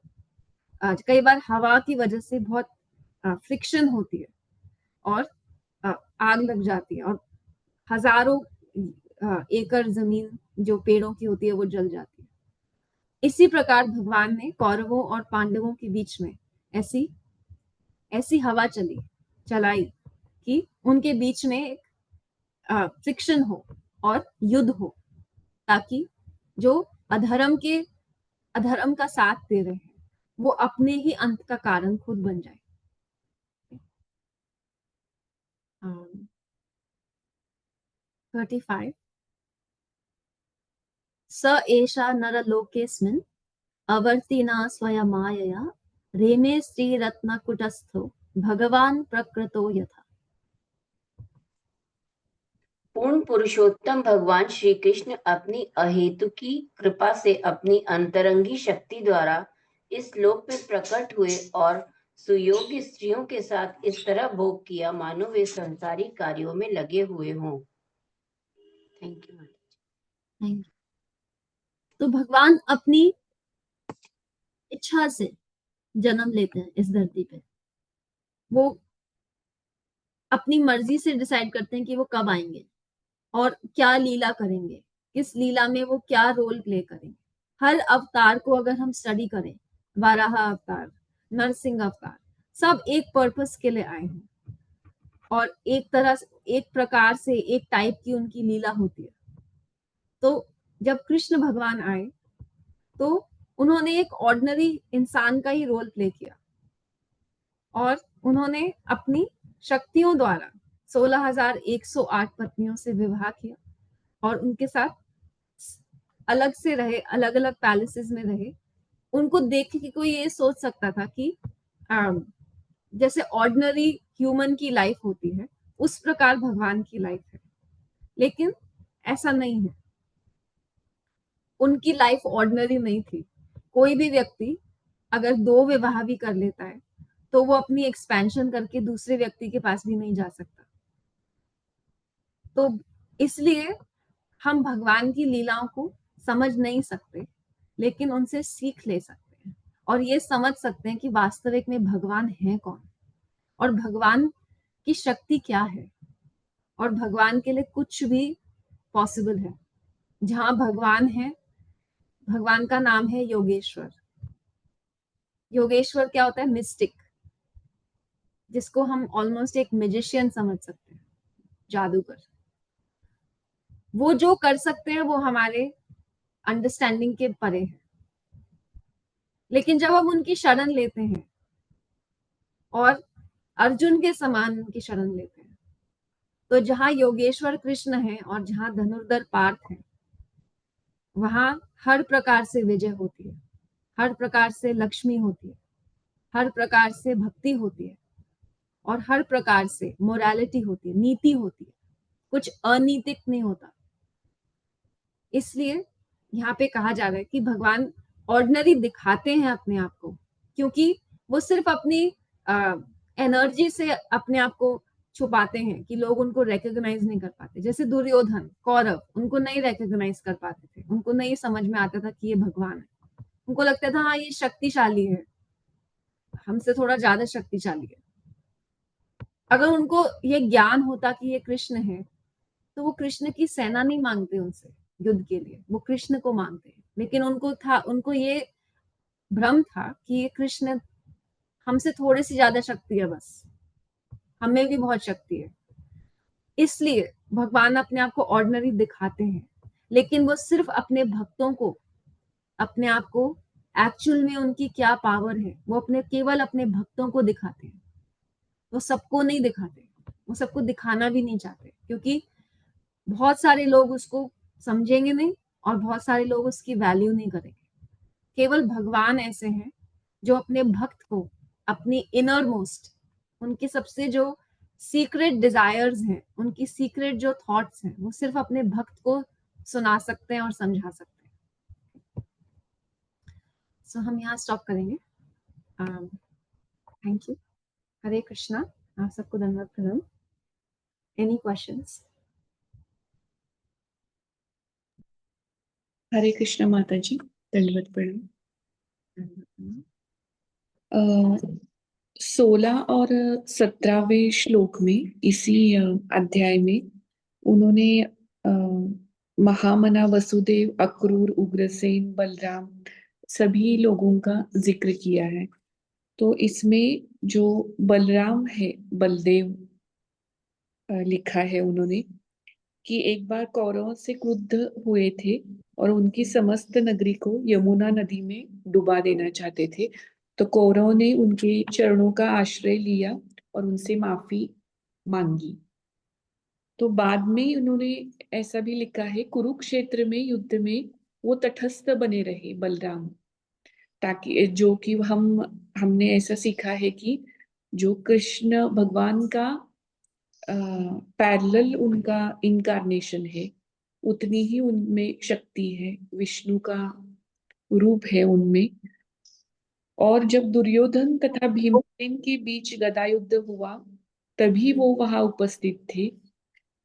कई बार हवा की वजह से बहुत फ्रिक्शन होती है और आग लग जाती है, और हजारों एकड़ जमीन जो पेड़ों की होती है वो जल जाती है। इसी प्रकार भगवान ने कौरवों और पांडवों के बीच में ऐसी हवा चलाई कि उनके बीच में एक फ्रिक्शन हो और युद्ध हो, ताकि जो अधर्म का साथ दे रहे हैं वो अपने ही अंत का कारण खुद बन जाए। 35 स एषा नरलोकेऽस्मिन् अवर्तिना स्वयमायया रेमे श्रीरत्नकुटस्थो भगवान प्रकृतो यथा। पूर्ण पुरुषोत्तम भगवान श्री कृष्ण अपनी अहेतुकी कृपा से अपनी अंतरंगी शक्ति द्वारा इस लोक में प्रकट हुए और सुयोग्य स्त्रियों के साथ इस तरह भोग किया मानो वे संसारिक कार्यों में लगे हुए हों। Thank you. तो भगवान अपनी इच्छा से जन्म लेते हैं इस धरती पे। वो अपनी मर्जी से डिसाइड करते हैं कि वो कब आएंगे और क्या लीला करेंगे, किस लीला में वो क्या रोल प्ले करेंगे। हर अवतार को अगर हम स्टडी करें, वाराह अवतार, नरसिंह अवतार, सब एक पर्पस के लिए आए हैं, और एक प्रकार से एक टाइप की उनकी लीला होती है। तो जब कृष्ण भगवान आए तो उन्होंने एक ऑर्डिनरी इंसान का ही रोल प्ले किया, और उन्होंने अपनी शक्तियों द्वारा 16,108 पत्नियों से विवाह किया, और उनके साथ अलग से रहे, अलग अलग पैलेसेस में रहे। उनको देख के कोई ये सोच सकता था कि जैसे ऑर्डिनरी ह्यूमन की लाइफ होती है उस प्रकार भगवान की लाइफ है, लेकिन ऐसा नहीं है। उनकी लाइफ ऑर्डिनरी नहीं थी। कोई भी व्यक्ति अगर 2 विवाह भी कर लेता है तो वो अपनी एक्सपेंशन करके दूसरे व्यक्ति के पास भी नहीं जा सकता। तो इसलिए हम भगवान की लीलाओं को समझ नहीं सकते, लेकिन उनसे सीख ले सकते हैं और ये समझ सकते हैं कि वास्तविक में भगवान है कौन और भगवान की शक्ति क्या है और भगवान के लिए कुछ भी पॉसिबल है। जहां भगवान है, भगवान का नाम है योगेश्वर। योगेश्वर क्या होता है? मिस्टिक, जिसको हम ऑलमोस्ट एक मैजिशियन समझ सकते हैं, जादूगर। वो जो कर सकते हैं वो हमारे अंडरस्टैंडिंग के परे है। लेकिन जब हम उनकी शरण लेते हैं और अर्जुन के समान उनकी शरण लेते हैं, तो जहां योगेश्वर कृष्ण है और जहां धनुर्धर पार्थ है, वहां हर प्रकार से विजय होती है, हर प्रकार से लक्ष्मी होती है, हर प्रकार से भक्ति होती है और हर प्रकार से मोरालिटी होती है, नीति होती है। कुछ अनीतिक नहीं होता। इसलिए यहाँ पे कहा जा रहा है कि भगवान ऑर्डिनरी दिखाते हैं अपने आप को, क्योंकि वो सिर्फ अपनी एनर्जी से अपने आप को छुपाते हैं कि लोग उनको रिकॉग्नाइज नहीं कर पाते। जैसे दुर्योधन, कौरव, उनको नहीं रिकॉग्नाइज कर पाते थे, उनको नहीं समझ में आता था कि ये भगवान है। उनको लगता था हाँ ये शक्तिशाली है, हमसे थोड़ा ज्यादा शक्तिशाली है। अगर उनको ये ज्ञान होता कि ये कृष्ण है, तो वो कृष्ण की सेना नहीं मांगते उनसे युद्ध के लिए, वो कृष्ण को मांगते हैं। लेकिन उनको ये भ्रम था कि ये कृष्ण हमसे थोड़ी सी ज्यादा शक्ति है, बस हमें भी बहुत शक्ति है। इसलिए भगवान अपने आप को ऑर्डिनरी दिखाते हैं, लेकिन वो सिर्फ अपने भक्तों को, अपने आप को एक्चुअल में उनकी क्या पावर है, वो केवल अपने भक्तों को दिखाते हैं। वो सबको नहीं दिखाते, वो सबको दिखाना भी नहीं चाहते, क्योंकि बहुत सारे लोग उसको समझेंगे नहीं और बहुत सारे लोग उसकी वैल्यू नहीं करेंगे। केवल भगवान ऐसे हैं जो अपने भक्त को अपनी इनर मोस्ट, उनके सबसे जो सीक्रेट डिजायर्स हैं, उनकी सीक्रेट जो थॉट्स हैं, वो सिर्फ अपने भक्त को सुना सकते हैं और समझा सकते हैं। सो हम यहाँ स्टॉप करेंगे। Thank you. हरे कृष्णा। आप सबको धन्यवाद प्रणाम। Any questions? हरे कृष्ण माता जी, दंडवत प्रणाम। 16 और 17वें श्लोक में, इसी अध्याय में उन्होंने महामना, वसुदेव, अक्रूर, उग्रसेन, बलराम सभी लोगों का जिक्र किया है। तो इसमें जो बलराम है, बलदेव लिखा है उन्होंने कि एक बार कौरवों से क्रुद्ध हुए थे और उनकी समस्त नगरी को यमुना नदी में डुबा देना चाहते थे। तो कौरवों ने उनके चरणों का आश्रय लिया और उनसे माफी मांगी। तो बाद में उन्होंने ऐसा भी लिखा है, कुरुक्षेत्र में युद्ध में वो तटस्थ बने रहे बलराम, ताकि जो कि हमने ऐसा सीखा है कि जो कृष्ण भगवान का पैरेलल उनका इनकारनेशन है, उतनी ही उनमें शक्ति है, विष्णु का रूप है उनमें। और जब दुर्योधन तथा भीमसेन के बीच गदा युद्ध हुआ, तभी वो वहां उपस्थित थे।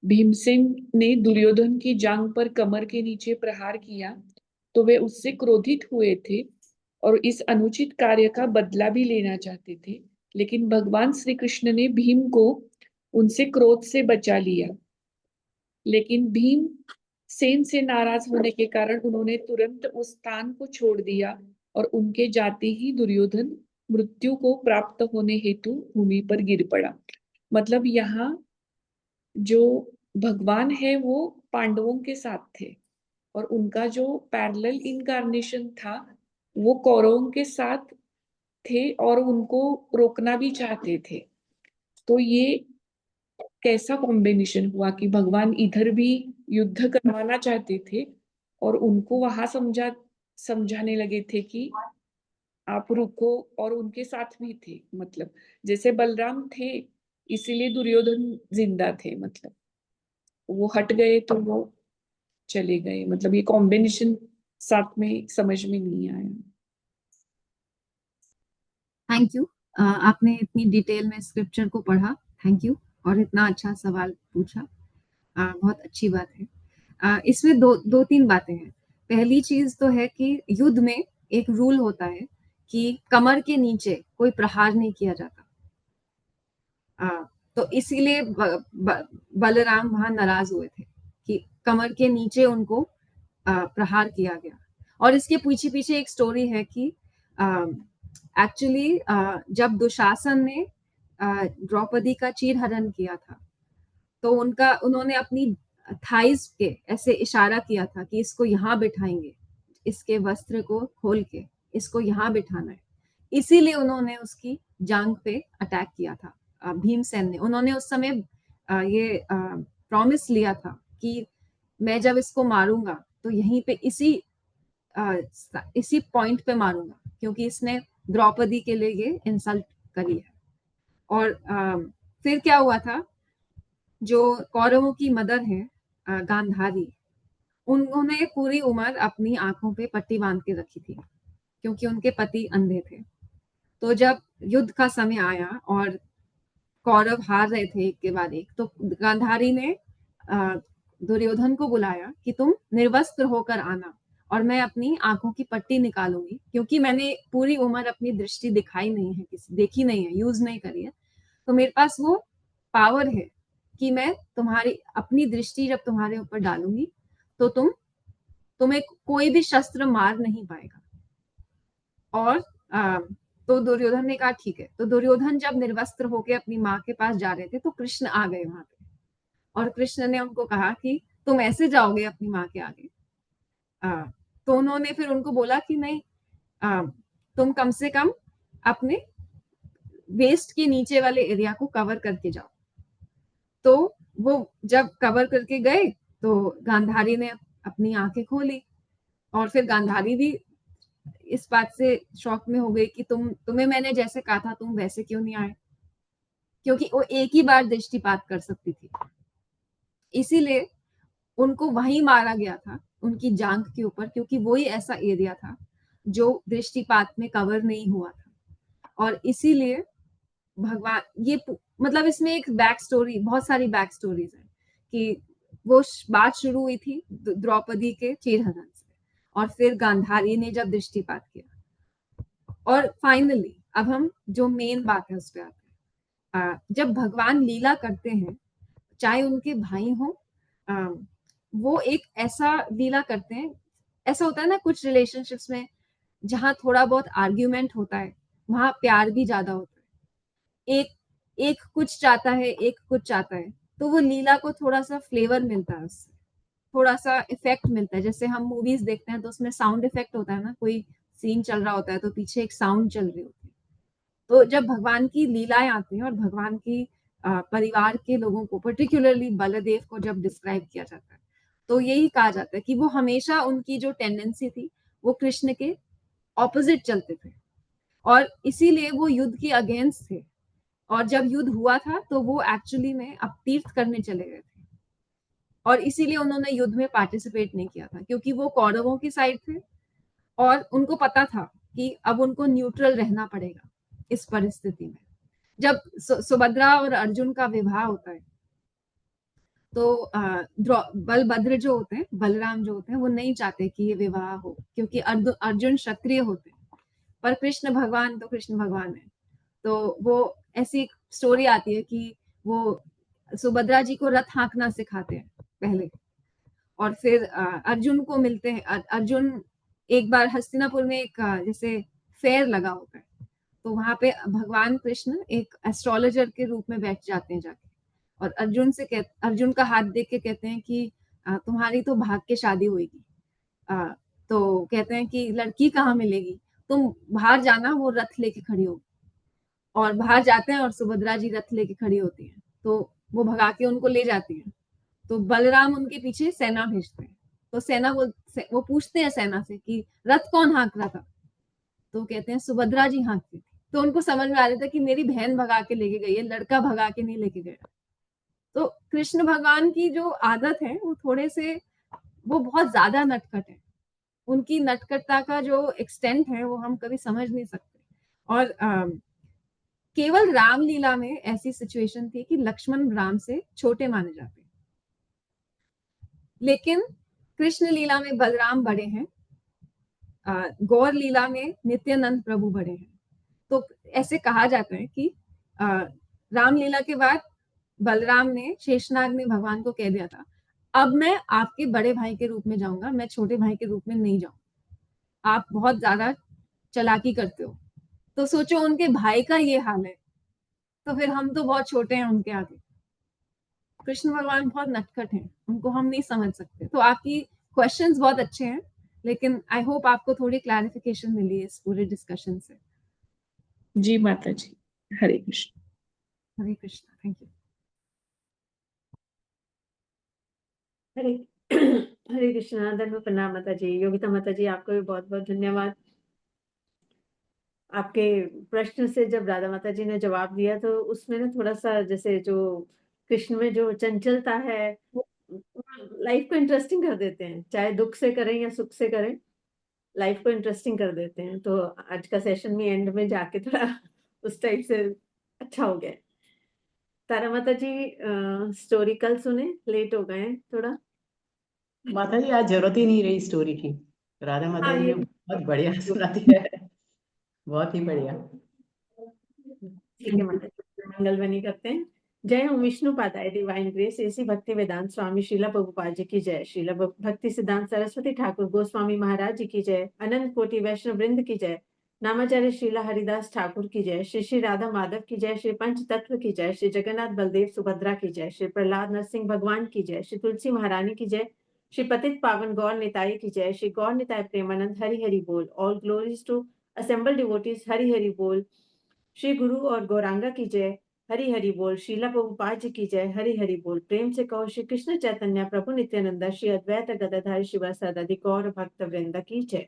भीमसेन ने दुर्योधन की जांघ पर कमर के नीचे प्रहार किया, तो वे उससे क्रोधित हुए थे और इस अनुचित कार्य का बदला भी लेना चाहते थे। लेकिन भगवान श्री कृष्ण ने भीम को उनसे क्रोध से बचा लिया। लेकिन भीम सेन से नाराज होने के कारण उन्होंने तुरंत उस स्थान को छोड़ दिया और उनके जाते ही दुर्योधन मृत्यु को प्राप्त होने हेतु भूमि पर गिर पड़ा। मतलब यहाँ जो भगवान है वो पांडवों के साथ थे और उनका जो पैरेलल इनकारनेशन था वो कौरवों के साथ थे और उनको रोकना भी चाहते थे। तो ये कैसा कॉम्बिनेशन हुआ कि भगवान इधर भी युद्ध करवाना चाहते थे और उनको वहां समझाने लगे थे कि आप रुको, और उनके साथ भी थे। मतलब जैसे बलराम थे इसीलिए दुर्योधन जिंदा थे, मतलब वो हट गए तो वो चले गए, मतलब ये कॉम्बिनेशन साथ में समझ में नहीं आया। Thank you. आपने इतनी डिटेल में स्क्रिप्चर को पढ़ा, थैंक यू, और इतना अच्छा सवाल पूछा, बहुत अच्छी बात है। इसमें दो तीन बातें हैं। पहली चीज तो है कि युद्ध में एक रूल होता है कि कमर के नीचे कोई प्रहार नहीं किया जाता। तो इसीलिए बलराम वहां नाराज हुए थे कि कमर के नीचे उनको प्रहार किया गया। और इसके पीछे पीछे एक स्टोरी है कि एक्चुअली जब दुशासन ने द्रौपदी का चीरहरण किया था, तो उन्होंने अपनी थाइस के ऐसे इशारा किया था कि इसको यहाँ बिठाएंगे, इसके वस्त्र को खोल के इसको यहाँ बिठाना है। इसीलिए उन्होंने उसकी जांघ पे अटैक किया था। भीमसेन ने, उन्होंने उस समय ये प्रॉमिस लिया था कि मैं जब इसको मारूंगा तो यहीं पे इसी पॉइंट पे मारूंगा, क्योंकि इसने द्रौपदी के लिए ये इंसल्ट करी है। और फिर क्या हुआ था, जो कौरवों की मदर है गांधारी, उन्होंने पूरी उम्र अपनी आंखों पे पट्टी बांध के रखी थी क्योंकि उनके पति अंधे थे। तो जब युद्ध का समय आया और कौरव हार रहे थे एक के बाद एक, तो गांधारी ने दुर्योधन को बुलाया कि तुम निर्वस्त्र होकर आना और मैं अपनी आंखों की पट्टी निकालूंगी, क्योंकि मैंने पूरी उम्र अपनी दृष्टि दिखाई नहीं है, देखी नहीं है, यूज नहीं करी है। तो मेरे पास वो पावर है कि मैं तुम्हारी अपनी दृष्टि जब तुम्हारे ऊपर डालूंगी तो तुम्हें कोई भी शस्त्र मार नहीं पाएगा। और तो दुर्योधन ने कहा ठीक है। तो दुर्योधन जब निर्वस्त्र होके अपनी माँ के पास जा रहे थे तो कृष्ण आ गए वहां पे, और कृष्ण ने उनको कहा कि तुम ऐसे जाओगे अपनी माँ के आगे। तो उन्होंने फिर उनको बोला कि नहीं, तुम कम से कम अपने वेस्ट के नीचे वाले एरिया को कवर करके जाओ। तो वो जब कवर करके गए तो गांधारी ने अपनी आंखें खोली, और फिर गांधारी भी इस बात से शॉक में हो गई कि तुम्हें मैंने जैसे कहा था तुम वैसे क्यों नहीं आए, क्योंकि वो एक ही बार दृष्टिपात कर सकती थी। इसीलिए उनको वहीं मारा गया था, उनकी जांघ के ऊपर, क्योंकि वही ऐसा एरिया था जो दृष्टिपात में कवर नहीं हुआ था। और इसीलिए भगवान ये मतलब इसमें एक बैक स्टोरी, बहुत सारी बैक स्टोरीज है कि वो बात शुरू हुई थी द्रौपदी के चीरहरण से, और फिर गांधारी ने जब दृष्टिपात किया, और फाइनली अब हम जो मेन बात है उस पर आते हैं। जब भगवान लीला करते हैं, चाहे उनके भाई हो, वो एक ऐसा लीला करते हैं, ऐसा होता है ना कुछ रिलेशनशिप्स में जहां थोड़ा बहुत आर्ग्यूमेंट होता है वहां प्यार भी ज्यादा होता है। एक कुछ चाहता है, एक कुछ चाहता है, तो वो लीला को थोड़ा सा फ्लेवर मिलता है, उससे थोड़ा सा इफेक्ट मिलता है। जैसे हम मूवीज देखते हैं तो उसमें साउंड इफेक्ट होता है ना, कोई सीन चल रहा होता है तो पीछे एक साउंड चल रही होती है। तो जब भगवान की लीलाएं आती हैं और भगवान की परिवार के लोगों को, पर्टिकुलरली बलदेव को जब डिस्क्राइब किया जाता है, तो यही कहा जाता है कि वो हमेशा उनकी जो टेंडेंसी थी वो कृष्ण के ऑपोजिट चलते थे, और इसीलिए वो युद्ध के अगेंस्ट थे। और जब युद्ध हुआ था तो वो एक्चुअली में अब तीर्थ करने चले गए थे, और इसीलिए उन्होंने युद्ध में पार्टिसिपेट नहीं किया था, क्योंकि वो कौरवों की साइड थे और उनको पता था कि अब उनको न्यूट्रल रहना पड़ेगा इस परिस्थिति में। जब सुभद्रा और अर्जुन का विवाह होता है तो बलभद्र जो होते हैं, बलराम जो होते हैं, वो नहीं चाहते कि ये विवाह हो, क्योंकि अर्जुन क्षत्रिय होते हैं, पर कृष्ण भगवान तो कृष्ण भगवान है। तो वो ऐसी स्टोरी आती है कि वो सुभद्रा जी को रथ हाँकना सिखाते हैं पहले, और फिर अर्जुन को मिलते हैं। अर्जुन एक बार हस्तिनापुर में एक जैसे फेयर लगा होता है, तो वहां पे भगवान कृष्ण एक एस्ट्रोलॉजर के रूप में बैठ जाते हैं जाके, और अर्जुन का हाथ देख के कहते हैं कि तुम्हारी तो भाग्य शादी होगी। तो कहते हैं कि लड़की कहाँ मिलेगी, तुम बाहर जाना, वो रथ लेके खड़ी होगी। और बाहर जाते हैं और सुभद्रा जी रथ लेके खड़ी होती हैं, तो वो भगा के उनको ले जाती है। तो बलराम उनके पीछे सेना भेजते हैं, तो सेना वो पूछते हैं सेना से कि रथ कौन हाँक रहा था, तो कहते हैं सुभद्रा जी हाँकती थी। तो उनको समझ में आ रहा था कि मेरी बहन भगा के लेके गई है, लड़का भगा के नहीं लेके गया। तो कृष्ण भगवान की जो आदत है वो थोड़े से वो बहुत ज्यादा नटखट है। उनकी नटखटता का जो एक्सटेंट है वो हम कभी समझ नहीं सकते। और केवल रामलीला में ऐसी सिचुएशन थी कि लक्ष्मण राम से छोटे माने जाते हैं, लेकिन कृष्ण लीला में बलराम बड़े हैं, गौर लीला में नित्यानंद प्रभु बड़े हैं। तो ऐसे कहा जाता है कि रामलीला के बाद बलराम ने, शेषनाग ने भगवान को कह दिया था, अब मैं आपके बड़े भाई के रूप में जाऊंगा, मैं छोटे भाई के रूप में नहीं जाऊंगा, आप बहुत ज्यादा चालाकी करते हो। तो सोचो उनके भाई का ये हाल है, तो फिर हम तो बहुत छोटे हैं उनके आगे। कृष्ण भगवान बहुत नटखट हैं, उनको हम नहीं समझ सकते। तो आपकी क्वेश्चंस बहुत अच्छे हैं, लेकिन आई होप आपको थोड़ी क्लैरिफिकेशन मिली इस पूरे डिस्कशन से। जी माता जी, हरे कृष्ण। हरे कृष्णा, थैंक यू। हरे हरे कृष्णा। धन्यवाद, प्रणाम माता जी। योगिता माता जी, आपको भी बहुत बहुत धन्यवाद। आपके प्रश्न से जब राधा माता जी ने जवाब दिया तो उसमें ना थोड़ा सा, जैसे जो कृष्ण में जो चंचलता है, लाइफ को इंटरेस्टिंग कर देते हैं, चाहे दुख से करें या सुख से करें, लाइफ को इंटरेस्टिंग कर देते हैं। तो आज का सेशन में एंड में जाके थोड़ा उस टाइप से अच्छा हो गया। तारा माता जी, स्टोरी कल सुने, लेट हो गए हैं थोड़ा। माता जी आज जरूरत ही नहीं रही स्टोरी की, राधा माता हाँ, जी ये ने बहुत बढ़िया सुना दिया है, बहुत ही बढ़िया। ठीक है माता जी, मंगलवानी करते हैं। जय हो विष्णु पादाय डिवाइन ग्रेस एसी भक्ति वेदांत स्वामी शीला प्रभुपाद जी की जय। शीला भक्ति सिद्धांत सरस्वती ठाकुर गोस्वामी महाराज जी की जय। अनंत कोटि वैष्णव वृंद की जय। नामाचार्य शीला हरिदास ठाकुर की जय। श्री श्री राधा माधव की जय। श्री पंच तत्व की जय। श्री जगन्नाथ बलदेव सुभद्रा की जय। श्री प्रहलाद नरसिंह भगवान की जय। श्री तुलसी महारानी की जय। श्री पतित पावन गौर निताई की जय। श्री गौर निताय प्रेमानंद हरि हरि बोल। All glories to assemble devotees Hari Hari बोल। श्री गुरु और गौरांगा की जय, हरि हरि बोल। शीला प्रभुपाद जी की जय, हरि हरि बोल। प्रेम से कहो श्री कृष्ण चैतन्य प्रभु नित्यानंद श्री अद्वैत गदाधर शिवासादि गौर भक्त वृंद की जय।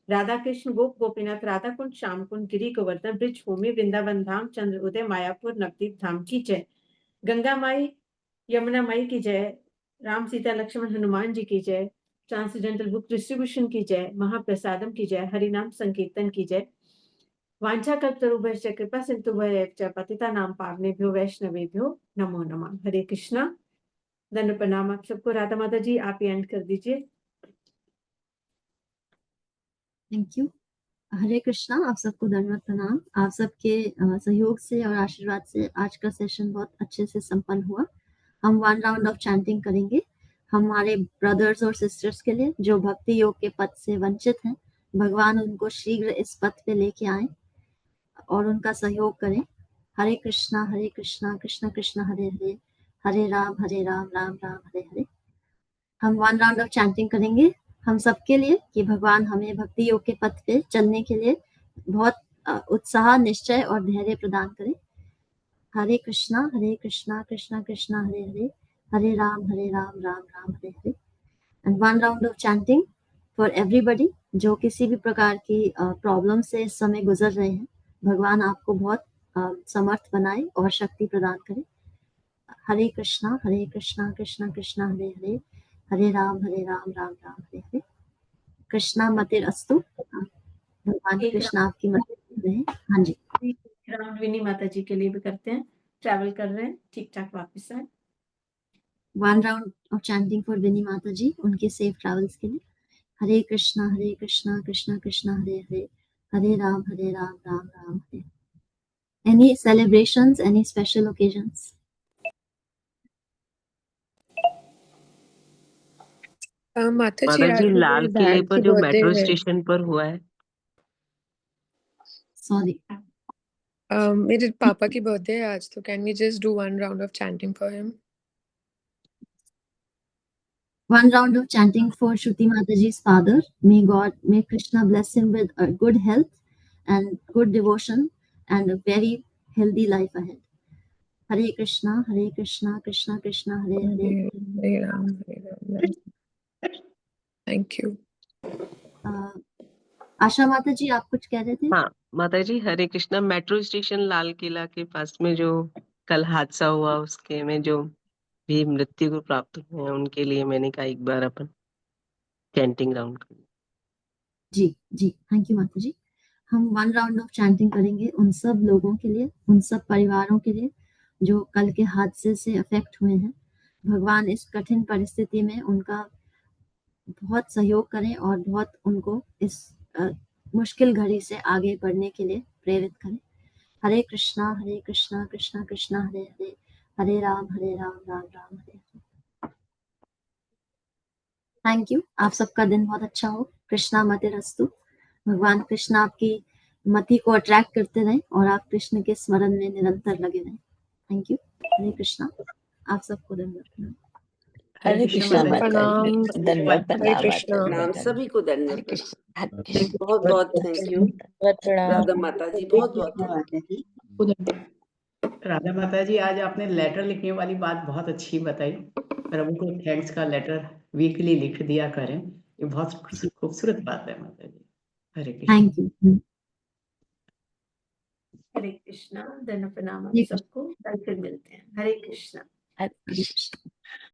राधा कृष्ण गोप गोपीनाथ राधा कुंड श्याम कुंड गिरी गोवर्धन ब्रिज भूमि वृंदावन धाम चंद्र उदय मायापुर नवदीप धाम की जय। गंगा माई यमुना माई की जय। राम सीता लक्ष्मण हनुमान जी की जय। ट्रांसजेंडर बुक डिस्ट्रीब्यूशन की जय। महाप्रसादम की जय। हरिनाम संकीर्तन की जय। वांछा कल्पतरुभ्यश्च कृपा सिन्धुभ्यश्च पतितानां पावनेभ्यो वैष्णवेभ्यो नमो नमः। हरे कृष्णा। धन्य प्रणाम आप सबको। राधा माता जी आप ही एंड कर दीजिए। Thank you. हरे कृष्णा। आप सबको धन्यवाद, प्रणाम। आप सबके सहयोग से और आशीर्वाद से आज का सेशन बहुत अच्छे से संपन्न हुआ। हम 1 राउंड ऑफ चैंटिंग करेंगे हमारे ब्रदर्स और सिस्टर्स के लिए जो भक्ति योग के पद से वंचित हैं। भगवान उनको शीघ्र इस पद पे लेके आए और उनका सहयोग करें। हरे कृष्णा कृष्ण कृष्ण हरे हरे, हरे राम राम राम हरे हरे। हम 1 राउंड ऑफ चैंटिंग करेंगे हम सबके लिए कि भगवान हमें भक्ति योग के पथ पे चलने के लिए बहुत उत्साह, निश्चय और धैर्य प्रदान करें। Hare Krishna Krishna Krishna Hare Hare, Hare Ram Ram Ram Hare Hare. And 1 round of chanting for everybody जो किसी भी प्रकार की प्रॉब्लम से इस समय गुजर रहे हैं। भगवान आपको बहुत समर्थ बनाए और शक्ति प्रदान करे। हरे कृष्णा कृष्ण कृष्ण हरे हरे, हरे राम राम राम हरे हरे। कृष्णा मतिर अस्तु। भगवान एक कृष्ण आपकी मदद रहे। हाँ जी। राउंड विनी माता जी के लिए भी करते हैं। ट्रैवल कर रहे हैं, ठीक ठाक वापस आए। 1 राउंड ऑफ चैंटिंग फॉर विनी माता जी, उनके सेफ ट्रैवल्स के लिए। हरे कृष्णा कृष्ण कृष्ण हरे हरे, हरे राम राम राम हरे। Any celebrations, any special occasions? माता जी माता आज जी मेरे लाल किले डैड पर की जो बर्थडे मेट्रो है। स्टेशन पर हुआ है, Sorry. मेरे पापा की बर्थडे है आज, तो can we just do 1 round of chanting for him? 1 round of chanting for Shruti Mataji's father. May Krishna bless him with a good health and good devotion and a very healthy life ahead. Hare Krishna Krishna Krishna Hare Hare. Hare Ram Ram. Thank you. Asha माता जी आप कुछ कह रहे थे? हाँ माता ji Hare Krishna. Metro station Lal Kila के पास में जो कल हादसा हुआ उसके में जो भी मृत्यु को प्राप्त हुए हैं उनके लिए मैंने कहा एक बार अपन चैंटिंग राउंड। जी जी, थैंक यू माता जी। हम 1 राउंड ऑफ चैंटिंग करेंगे उन सब लोगों के लिए, उन सब परिवारों के लिए जो कल के हादसे से अफेक्ट हुए हैं। भगवान इस कठिन परिस्थिति में उनका बहुत सहयोग करें और बहुत उनको इस मुश्किल घड़ी से आगे बढ़ने के लिए प्रेरित करें। हरे कृष्णा कृष्णा कृष्णा हरे हरे, हरे राम राम राम हरे हरे। Thank you. आप सबका दिन बहुत अच्छा हो। कृष्णा मतिरस्तु। भगवान कृष्ण आपकी मति को अट्रैक्ट करते रहें और आप कृष्ण के स्मरण में निरंतर लगे रहें। Thank you. हरे कृष्णा। आप सबको धन्यवाद प्रणाम। हरे कृष्णा माता जी। माता जी, प्रणाम। धन्यवाद हरे कृष्णा। प्रणाम, सभी को धन्यवाद प्रणाम। बहुत बहुत थैंक यू प्रणाम। राधा माता जी, बहुत बहुत थैंक यू। राधा माता जी, आज आपने लेटर लिखने वाली बात बहुत अच्छी बताई। प्रभु को थैंक्स का लेटर वीकली लिख दिया करें, ये बहुत खूबसूरत बात है माता जी। हरे कृष्ण। Thank you. हरे कृष्णा, धन्य प्रणाम आप हरे कृष्ण। सबको। कल फिर मिलते हैं। हरे कृष्णा। हरे कृष्ण।